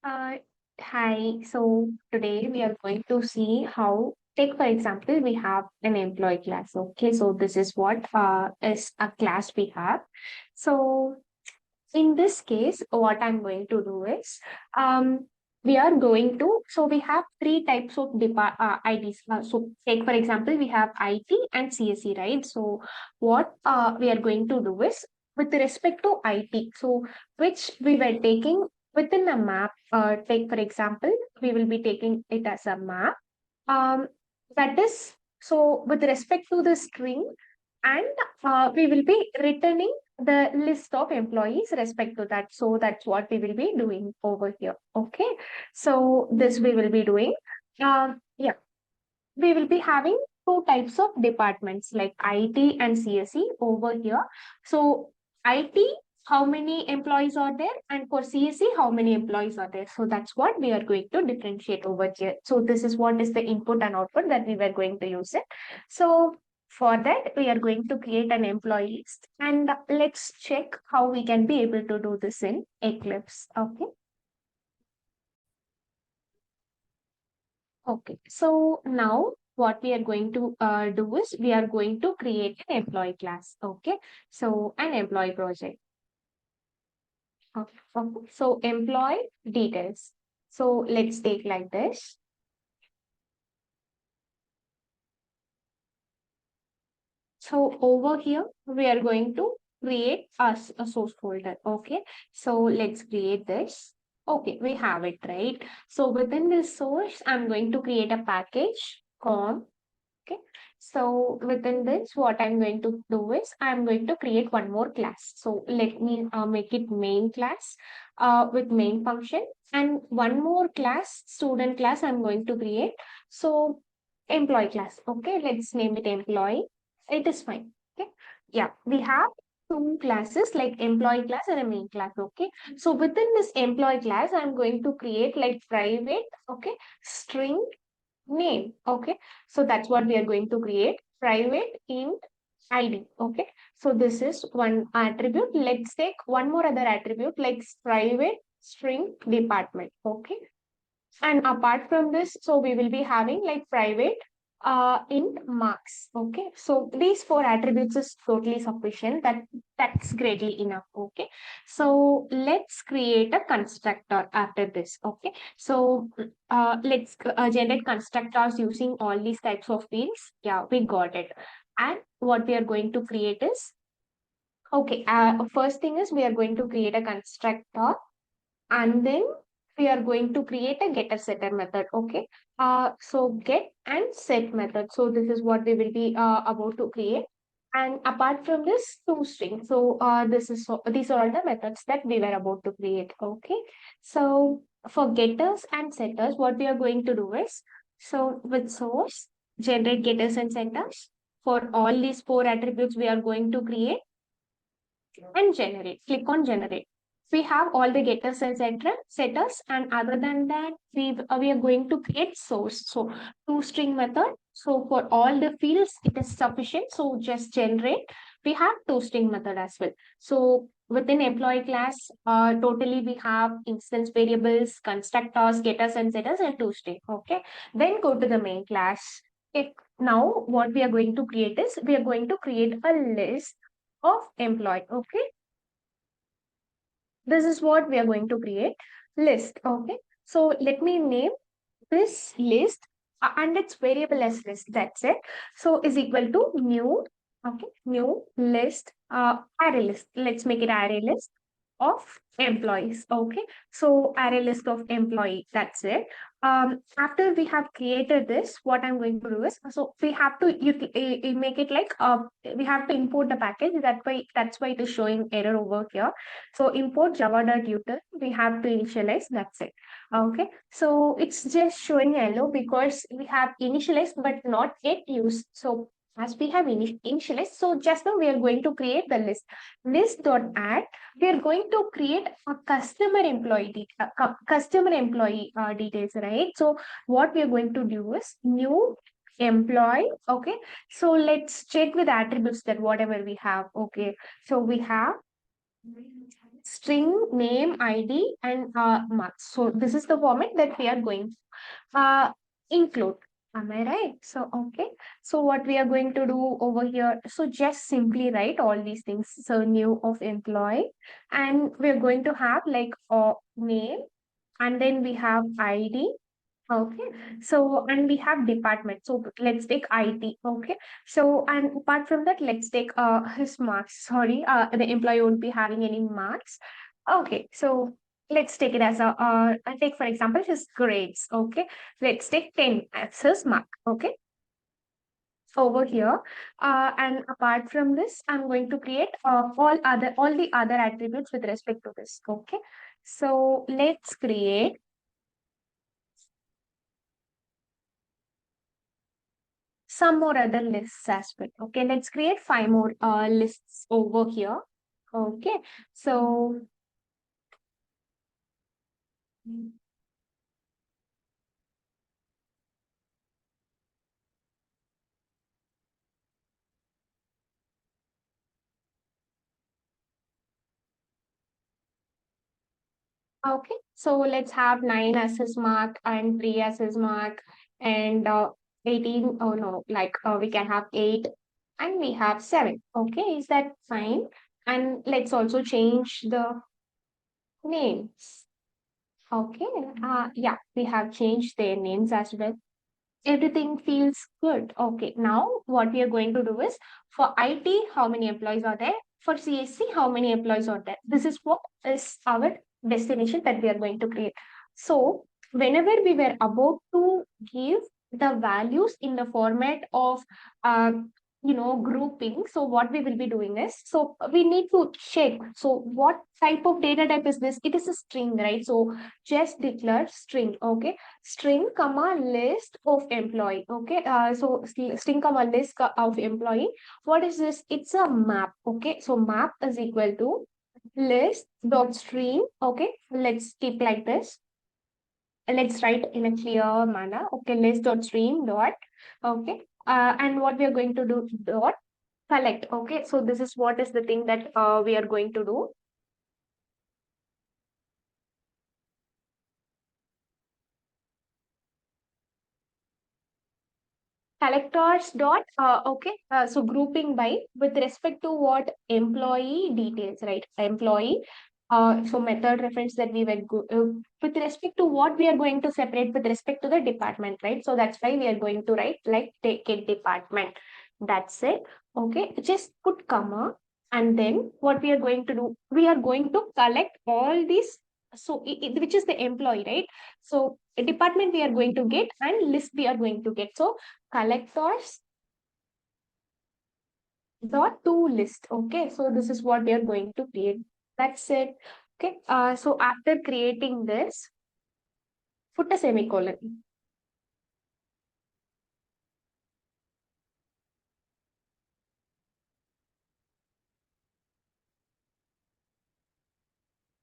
Uh, Hi. So today we are going to see how, take for example, we have an employee class. Okay, so this is what is a class we have. So in this case, what I'm going to do is, we are going to, so we have three types of IDs. So take for example, we have IT and CSE, right? So what we are going to do is, with respect to IT, so which we were taking within a map, take for example, we will be taking it as a map. Um, that is, so with respect to the string, and we will be returning the list of employees respect to that. So that's what we will be doing over here. Okay. So this we will be doing. Yeah, we will be having two types of departments like IT and CSE over here. So IT, how many employees are there? And for CSE, how many employees are there? So that's what we are going to differentiate over here. So this is what is the input and output that we were going to use it. So for that, we are going to create an employee list, and let's check how we can be able to do this in Eclipse. Okay. Okay, so now what we are going to do is we are going to create an employee class. Okay, so an employee project. Okay. So employee details. So let's take like this. So over here, we are going to create a source folder. Okay, so let's create this. Okay, we have it, right? So within this source, I'm going to create a package com. Okay, so within this, what I'm going to do is I'm going to create one more class. So let me make it main class with main function, and one more class, student class, I'm going to create. So employee class. Okay, let's name it employee. It is fine. Okay, yeah, we have two classes like employee class and a main class. Okay, so within this employee class, I'm going to create like private, okay, string name. Okay, so that's what we are going to create, private int id. Okay, so this is one attribute. Let's take one more other attribute like private string department. Okay, and apart from this, so we will be having like private int marks. Okay, so these four attributes is totally sufficient. That's greatly enough. Okay, so let's create a constructor after this. Okay, so let's generate constructors using all these types of fields. Yeah, we got it. And what we are going to create is, okay, first thing is we are going to create a constructor, and then we are going to create a getter setter method. Okay, so get and set method. So this is what we will be about to create. And apart from this, toString. So these are all the methods that we were about to create. Okay, so for getters and setters, what we are going to do is, so with source, generate getters and setters for all these four attributes we are going to create, and generate. Click on generate. We have all the getters and setters, and other than that, we are going to create source. So toString method. So for all the fields, it is sufficient. So just generate. We have toString method as well. So within employee class, totally we have instance variables, constructors, getters and setters, and toString. Okay. Then go to the main class. If now what we are going to create is we are going to create a list of employee. Okay, this is what we are going to create, list. Okay, so let me name this list, and its variable as list. That's it. So is equal to new. Okay, new list, array list. Let's make it array list of employees. Okay, so array list of employee. That's it. After we have created this, what I'm going to do is, so we have to make it like we have to import the package. That's why it is showing error over here. So import java.util. We have to initialize. That's it. Okay, so it's just showing yellow because we have initialized but not yet used. So as we have initialized, so just now we are going to create the list. List.add, we are going to create a customer employee details, right? So what we are going to do is new employee. Okay, so let's check with attributes that whatever we have. Okay, so we have string name, ID, and marks. So this is the format that we are going to include. Am I right? So, okay. So what we are going to do over here, so just simply write all these things. So new of employee, and we're going to have like a name, and then we have ID. Okay, so and we have department. So let's take IT. Okay, so and apart from that, let's take his marks. Sorry, the employee won't be having any marks. Okay, so let's take it as a I take for example his grades. Okay, let's take 10 as his mark. Okay, over here, and apart from this, I'm going to create all the other attributes with respect to this. Okay, so let's create some more other lists as well. Okay, let's create 5 more lists over here. Okay, so okay, so let's have 9 as his mark and 3 as his mark and 18. Oh no, like we can have 8 and we have 7. Okay, is that fine? And let's also change the names. Okay, yeah, we have changed their names as well. Everything feels good. Okay, now what we are going to do is for IT, how many employees are there? For CSC, how many employees are there? This is what is our destination that we are going to create. So, whenever we were about to give the values in the format of uh, grouping, so what we will be doing is, so we need to check, so what type of data type is this? It is a string, right? So just declare string. Okay, string comma list of employee. Okay, so string comma list of employee. What is this? It's a map. Okay, so map is equal to list dot string. Okay, let's keep like this. Let's write in a clear manner. Okay, list dot stream dot. Okay, and what we are going to do dot collect. Okay, so this is what is the thing that we are going to do. Collectors dot okay, so grouping by with respect to what employee details, right? Employee, so method reference that we were with respect to what we are going to separate with respect to the department, right? So that's why we are going to write like take it department. That's it. Okay, just put comma, and then what we are going to do, we are going to collect all these. So which is the employee, right? So department we are going to get and list we are going to get. So collectors dot to list. Okay, so this is what we are going to create. That's it. Okay, so after creating this, put a semicolon.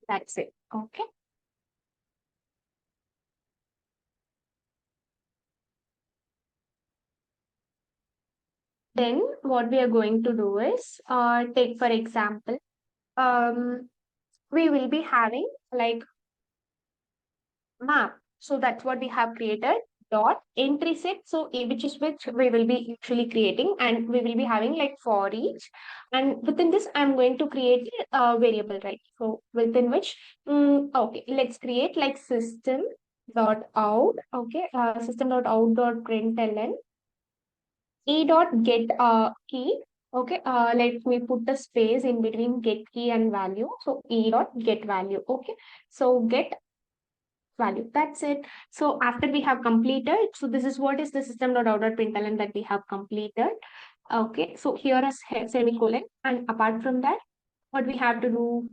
That's it. Okay, then what we are going to do is take for example, um we will be having like map. So that's what we have created. Dot entry set. So which is which we will be usually creating, and we will be having like for each. And within this, I'm going to create a variable, right? So within which, okay, let's create like system dot out. Okay, system dot out dot println e dot get key. Okay, let me put the space in between get key and value. So e dot get value. Okay, so get value. That's it. So after we have completed, so this is what is the system.out.println that we have completed. Okay, so here is semicolon, and apart from that, what we have to do,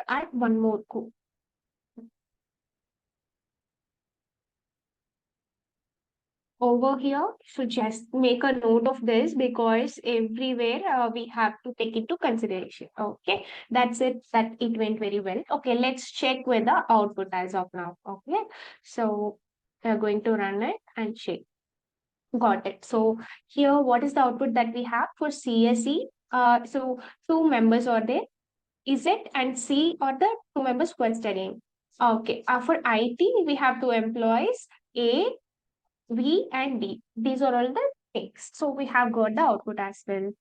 add one more code over here. So just make a note of this because everywhere we have to take into consideration. Okay, that's it. That it went very well. Okay, let's check with the output as of now. Okay, so we're going to run it and check. Got it. So here, what is the output that we have for CSE? So two members are there. Z and C are the two members who are studying. Okay. For IT, we have two employees, A, V, and D. These are all the things. So we have got the output as well.